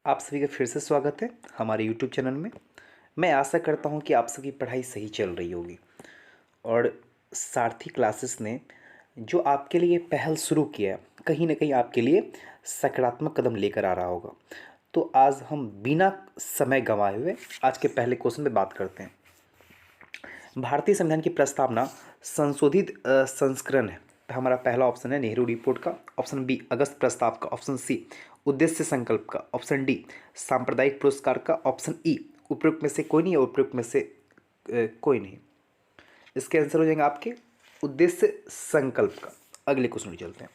आप सभी का फिर से स्वागत है हमारे YouTube चैनल में। मैं आशा करता हूं कि आप सबकी पढ़ाई सही चल रही होगी और सारथी क्लासेस ने जो आपके लिए पहल शुरू किया है, कहीं ना कहीं आपके लिए सकारात्मक कदम लेकर आ रहा होगा। तो आज हम बिना समय गंवाए हुए आज के पहले क्वेश्चन पे बात करते हैं। भारतीय संविधान की प्रस्तावना संशोधित संस्करण है। तो हमारा पहला ऑप्शन है नेहरू रिपोर्ट का, ऑप्शन बी अगस्त प्रस्ताव का, ऑप्शन सी उद्देश्य संकल्प का, ऑप्शन डी सांप्रदायिक पुरस्कार का, ऑप्शन ई उपयुक्त में से कोई नहीं है, उपयुक्त में से कोई नहीं। इसके आंसर हो जाएंगे आपके उद्देश्य संकल्प का। अगले क्वेश्चन चलते हैं।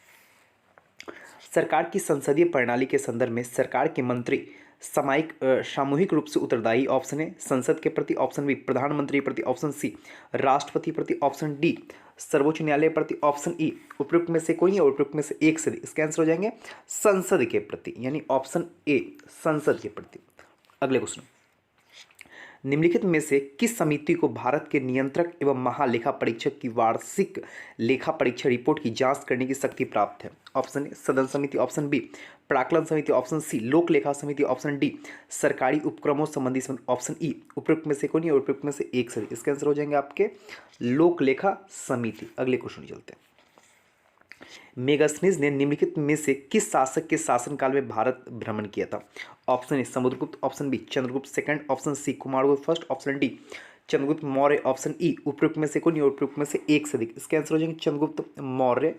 सरकार की संसदीय प्रणाली के संदर्भ में सरकार के मंत्री सामूहिक रूप से उत्तरदायी। ऑप्शन ए संसद के प्रति, ऑप्शन बी प्रधानमंत्री प्रति, ऑप्शन सी राष्ट्रपति प्रति, ऑप्शन डी सर्वोच्च न्यायालय प्रति, ऑप्शन ई उपयुक्त में से कोई नहीं, उपयुक्त में से एक से अधिक। इसके आंसर हो जाएंगे संसद के प्रति, यानी ऑप्शन ए संसद के प्रति। अगले क्वेश्चन, निम्नलिखित में से किस समिति को भारत के नियंत्रक एवं महालेखा परीक्षक की वार्षिक लेखा परीक्षा रिपोर्ट की जांच करने की शक्ति प्राप्त है? ऑप्शन ए सदन समिति, ऑप्शन बी प्राक्कलन समिति, ऑप्शन सी लोक लेखा समिति, ऑप्शन डी सरकारी उपक्रमों संबंधी समिति, ऑप्शन ई उपयुक्त में से कोई नहीं, उपयुक्त में से एक से। इसके आंसर हो जाएंगे आपके लोक लेखा समिति। अगले क्वेश्चन चलते हैं। मेगास्थनीज ने निम्नलिखित में से किस शासक के शासनकाल में भारत भ्रमण किया था? Option A Samudragupta, option B Chandragupta second, option C Kumaragupta first, option D Chandragupta Maurya, option E उपयुक्त में से कोई नहीं, उपयुक्त में से एक से अधिक। इसके आंसर हो जाएंगे चंद्रगुप्त मौर्य,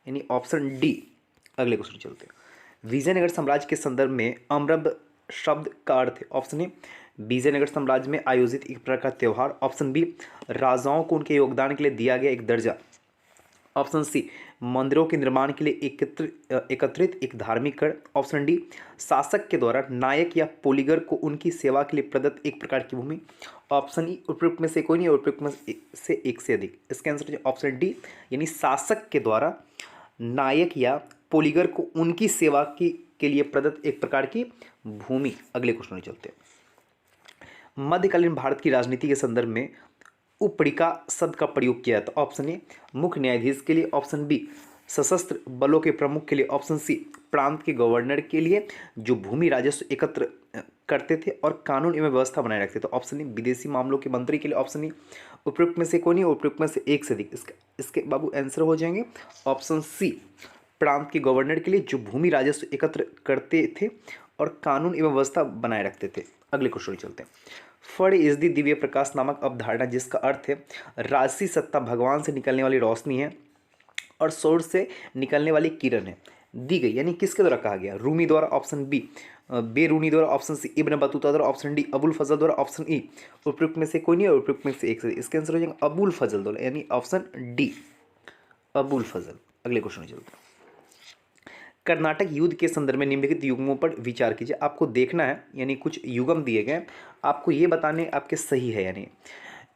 यानी ऑप्शन डी। अगले क्वेश्चन चलते हैं। विजयनगर साम्राज्य के संदर्भ में अमरब शब्द का अर्थ है? ऑप्शन ए विजयनगर साम्राज्य में आयोजित एक प्रकार का त्यौहार, ऑप्शन बी राजाओं को उनके योगदान के लिए दिया गया एक दर्जा, ऑप्शन सी मंदिरों के निर्माण के लिए एकत्रित एक धार्मिक कर, ऑप्शन डी शासक के द्वारा नायक या पोलीगर को उनकी सेवा के लिए प्रदत्त एक प्रकार की भूमि, ऑप्शन ई उपयुक्त में से कोई नहीं, उपयुक्त में से एक से अधिक। इसके आंसर ऑप्शन डी, यानी शासक के द्वारा नायक या पोलीगर को उनकी सेवा की के लिए प्रदत्त एक प्रकार की भूमि। अगले क्वेश्चन में चलते हैं। मध्यकालीन भारत की राजनीति के संदर्भ में उपरिका शब्द का प्रयोग किया था? ऑप्शन ए मुख्य न्यायाधीश के लिए, ऑप्शन बी सशस्त्र बलों के प्रमुख के लिए, ऑप्शन सी प्रांत के गवर्नर के लिए जो भूमि राजस्व एकत्र करते थे और कानून एवं व्यवस्था बनाए रखते थे, ऑप्शन ई विदेशी मामलों के मंत्री के लिए, ऑप्शन ई उपयुक्त में से कोई नहीं, उपयुक्त में से एक से अधिक। इसके बाबू आंसर हो जाएंगे ऑप्शन सी प्रांत के गवर्नर के लिए जो भूमि राजस्व एकत्र करते थे और कानून एवं व्यवस्था बनाए रखते थे। अगले क्वेश्चन चलते हैं। फड़ इज दी दिव्य प्रकाश नामक अवधारणा, जिसका अर्थ है राजसी सत्ता भगवान से निकलने वाली रोशनी है और सौर से निकलने वाली किरण है, दी गई, यानी किसके द्वारा कहा गया? रूमी द्वारा, ऑप्शन बी बेरूनी द्वारा, ऑप्शन सी इब्न बतूता द्वारा, ऑप्शन डी अबुल फजल द्वारा, ऑप्शन ई उपयुक्त में से कोई नहीं, उपयुक्त में से एक से। इसके आंसर हो जाएगा अबुल फजल द्वारा, यानी ऑप्शन डी अबुल फजल। अगले क्वेश्चन चलते हैं। कर्नाटक युद्ध के संदर्भ में निम्नलिखित युग्मों पर विचार कीजिए। आपको देखना है, यानी कुछ युग्म दिए गए, आपको ये बताने आपके सही है, यानी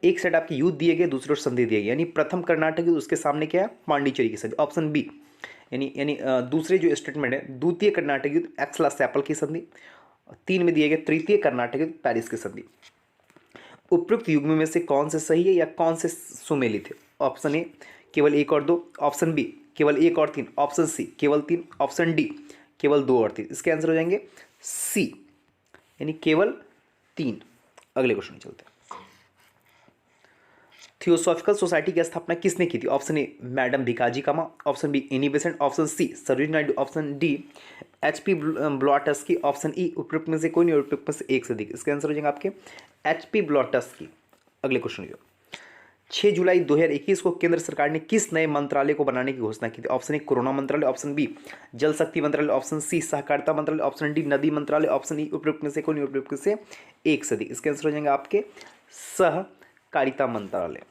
एक साइड आपके युद्ध दिए गए, दूसरे संधि दिए गए, यानी प्रथम कर्नाटक युद्ध, उसके सामने क्या है? पांडिचेरी की संधि, ऑप्शन बी। यानी दूसरे जो स्टेटमेंट है द्वितीय कर्नाटक युद्ध एक्सला सैपल की संधि, 3 में दिए गए तृतीय कर्नाटक युद्ध पेरिस की संधि। उपयुक्त युग्म में से कौन से सही है या कौन से सुमेलित है? ऑप्शन ए केवल 1 और 2, ऑप्शन बी केवल 1 और 3, ऑप्शन सी केवल 3, ऑप्शन डी केवल 2 और 3। इसके आंसर हो जाएंगे सी, यानी केवल 3। अगले क्वेश्चन में चलते हैं। थियोसॉफिकल सोसाइटी की स्थापना किसने की थी? Option A madam Bhikaji Cama, option B Annie Besant, option C Sarojini Naidu, option D HP Blavatsky, option E उपयुक्त में से कोई नहीं, उपयुक्त में से एक से अधिक। इसके आंसर हो जाएंगे आपके HP ब्लॉटस्की। अगले क्वेश्चन 6 जुलाई 2021 को केंद्र सरकार ने किस नए मंत्रालय को बनाने की घोषणा की थी? ऑप्शन ए कोरोना मंत्रालय, ऑप्शन बी जल शक्ति मंत्रालय, ऑप्शन सी सहकारिता मंत्रालय, ऑप्शन डी नदी मंत्रालय, ऑप्शन ई उपयुक्त में से कोई नहीं, उपयुक्त में से एक से अधिक। इसके आंसर हो जाएंगे आपके सहकारिता मंत्रालय।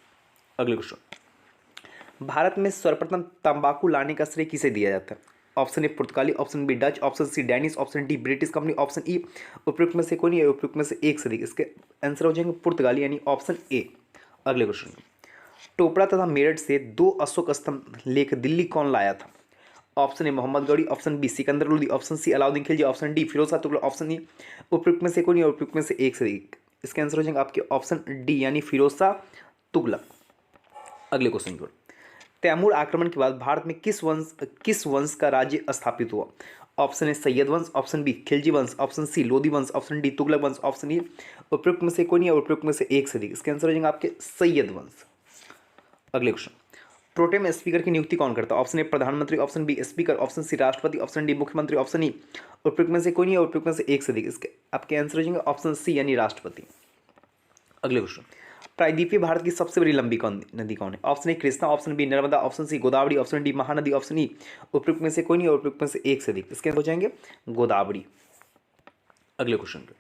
अगले क्वेश्चन, भारत में सर्वप्रथम तंबाकू लाने का श्रेय किसे दिया जाता है? ऑप्शन ए पुर्तगाली, option B Dutch, option C Danish, option D British company, option E उपयुक्त में से कोई नहीं, उपयुक्त में से एक से अधिक। इसके आंसर हो जाएंगे पुर्तगाली, यानी ऑप्शन ए। अगले क्वेश्चन, टोपड़ा तथा मेरठ से 2 अशोक स्तंभ लेकर दिल्ली कौन लाया था? Option A Mohammad Ghori, option B Sikandar Lodi, option C Alauddin Khilji, option D Firoz Shah Tughlaq, option E उपयुक्त में से कोई नहीं, उपयुक्त में से एक से एक। इसके आंसर हो जाएंगे आपके ऑप्शन डी, यानी फिरोज शाह तुगलक। अगले क्वेश्चन की ओर, तैमूर आक्रमण के बाद भारत में किस वंश का राज्य स्थापित हुआ? ऑप्शन ए सैयद वंश, ऑप्शन बी खिलजी वंश, ऑप्शन सी लोदी वंश, ऑप्शन डी तुगलक वंश, ऑप्शन ई उपयुक्त में से कोई नहीं है, उपयुक्त में से एक से अधिक। इसके आंसर हो जाएंगे आपके सैयद वंश। अगले क्वेश्चन, प्रोटेम स्पीकर की नियुक्ति कौन करता है? ऑप्शन ए प्रधानमंत्री, option B speaker, option C राष्ट्रपति, ऑप्शन डी मुख्यमंत्री, ऑप्शन ई उपयुक्त में से कोई नहीं है, उपयुक्त में से एक से अधिक। इसके आपके आंसर हो जाएंगे ऑप्शन सी यानी राष्ट्रपति। अगले क्वेश्चन, प्रायद्वीपीय भारत की सबसे बड़ी लंबी नदी कौन है? Option A Krishna, option B Narmada, option C Godavari, option D Mahanadi, option E उपयुक्त में से कोई नहीं है, उपयुक्त में से एक से अधिक। इसके हो जाएंगे गोदावरी। अगले क्वेश्चन पे,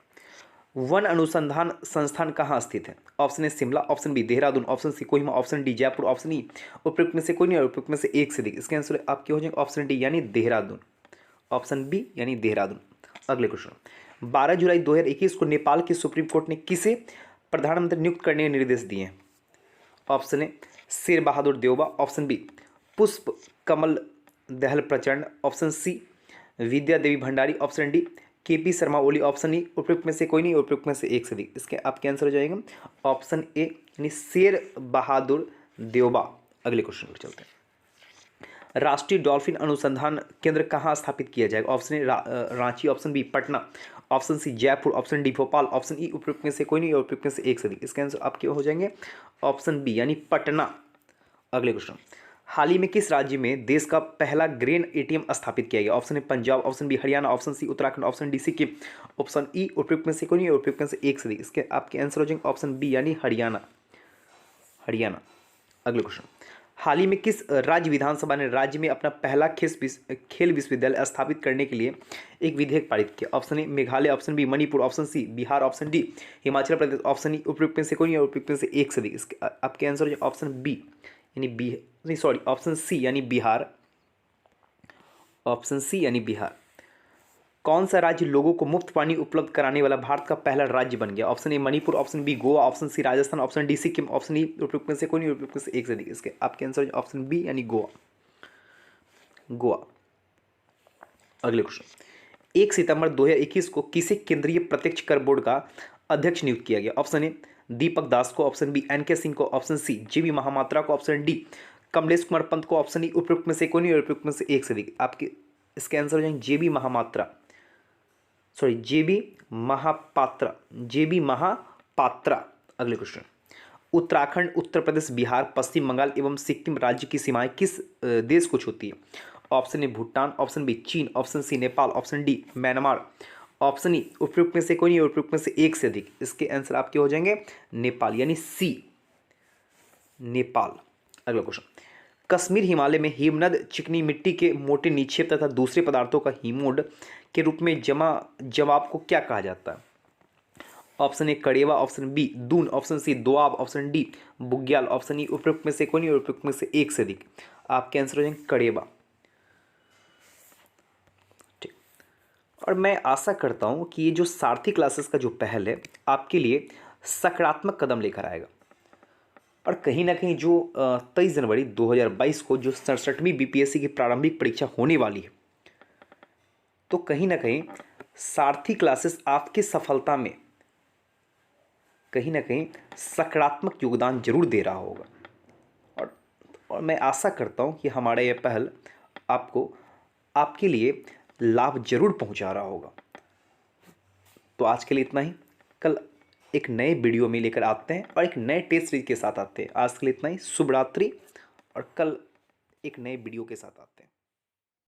वन अनुसंधान संस्थान कहाँ स्थित है? Option A Shimla, option B Dehradun, option C Kohima, option D Jaipur, option E उपयुक्त में से कोई नहीं है, उपयुक्त में से एक से अधिक। इसके आंसर आपके हो जाएंगे ऑप्शन डी यानी देहरादून, ऑप्शन बी यानी देहरादून। अगले क्वेश्चन, 12 जुलाई 2021 को नेपाल की सुप्रीम कोर्ट ने किसे प्रधानमंत्री नियुक्त करने के निर्देश दिए हैं? Option A Sher Bahadur Deuba, option B पुष्प Kamal Dahal Prachanda, option C Vidya Devi Bhandari, option D KP Sharma Oli, option E उपयुक्त में से कोई नहीं, उपयुक्त में से एक से अधिक। इसके आपके आंसर हो जाएगा ऑप्शन ए यानी शेर बहादुर देवबा। अगले क्वेश्चन पर चलते हैं, राष्ट्रीय डॉल्फिन अनुसंधान केंद्र कहाँ स्थापित किया जाएगा? Option A Ranchi, option B Patna, option C Jaipur, option D Bhopal, option E उपयुक्त में से कोई नहीं, उपयुक्त में से एक से अधिक। इसके आंसर आपके हो जाएंगे ऑप्शन बी यानी पटना। अगले क्वेश्चन, हाल ही में किस राज्य में देश का पहला ग्रेन एटीएम स्थापित किया गया? Option A Punjab, option B Haryana, option C Uttarakhand, option D Sikkim, option E उपयुक्त में से कोई नहीं, उपयुक्त में से एक से अधिक। इसके आपके आंसर हो जाएंगे ऑप्शन बी यानी हरियाणा। हरियाणा। अगले क्वेश्चन, हाल ही में किस राज्य विधानसभा ने राज्य में अपना पहला खेल विश्वविद्यालय स्थापित करने के लिए एक विधेयक पारित किया? Option A Meghalaya, option B Manipur, option C Bihar, option D Himachal Pradesh, option E उपयुक्त में से कोई नहीं, उपयुक्त में से एक से अधिक। इसके आपके आंसर हो जाए ऑप्शन बी यानी बी नहीं सॉरी ऑप्शन सी यानी बिहार, ऑप्शन सी यानी बिहार। कौन सा राज्य लोगों को मुफ्त पानी उपलब्ध कराने वाला भारत का पहला राज्य बन गया? Option A Manipur, option B Goa, option C Rajasthan, option D Sikkim, option E उपयुक्त में से कोई नहीं, उपयुक्त में से एक से अधिक। इसके आपके आंसर ऑप्शन बी यानी गोवा। गोवा। अगले क्वेश्चन, 1 सितंबर 2021 को किसे केंद्रीय प्रत्यक्ष कर बोर्ड का अध्यक्ष नियुक्त किया गया? ऑप्शन ए दीपक दास को, ऑप्शन बी एनके सिंह को, ऑप्शन सी जीवी महापात्रा को, ऑप्शन डी कमलेश कुमार पंत को, ऑप्शन ई उपयुक्त में से कोई नहीं, उपयुक्त में से एक से अधिक। आपके इसके आंसर हो जाएंगे जेबी महापात्रा, सॉरी जेबी महापात्रा, जेबी महापात्रा। अगले क्वेश्चन, उत्तराखंड, उत्तर प्रदेश, बिहार, पश्चिम बंगाल एवं सिक्किम राज्य की सीमाएं किस देश को छूती है? Option A Bhutan, option B चीन, option C Nepal, option D Myanmar, option E उपयुक्त में से कोई नहीं, उपयुक्त में से एक से अधिक। इसके आंसर आपके हो जाएंगे नेपाल यानी सी नेपाल। अगला क्वेश्चन, कश्मीर हिमालय में हिमनद चिकनी मिट्टी के मोटे निक्षेप तथा दूसरे पदार्थों का हिमोड के रूप में जवाब को क्या कहा जाता है? ऑप्शन ए कड़ेवा, ऑप्शन बी दून, ऑप्शन सी दोआब, ऑप्शन डी बुग्याल, ऑप्शन ई उपयुक्त में से कोई नहीं, उपयुक्त में से एक से अधिक। आपके आंसर हो जाएंगे कड़ेवा। ठीक, और मैं आशा करता हूं कि ये जो सारथी क्लासेस का जो पहल है आपके लिए सकारात्मक कदम लेकर आएगा, और कहीं ना कहीं जो 23 जनवरी 2022 को जो 67वीं बीपीएससी की प्रारंभिक परीक्षा होने वाली है, तो कहीं ना कहीं सारथी क्लासेस आपकी सफलता में कहीं ना कहीं सकारात्मक योगदान जरूर दे रहा होगा, और मैं आशा करता हूं कि हमारा यह पहल आपको आपके लिए लाभ जरूर पहुंचा रहा होगा। तो आज के लिए इतना ही, कल एक नए वीडियो में लेकर आते हैं और एक नए टेस्ट सीरीज के साथ आते हैं। आज के लिए इतना ही, शुभ रात्रि, और कल एक नए वीडियो के साथ आते हैं।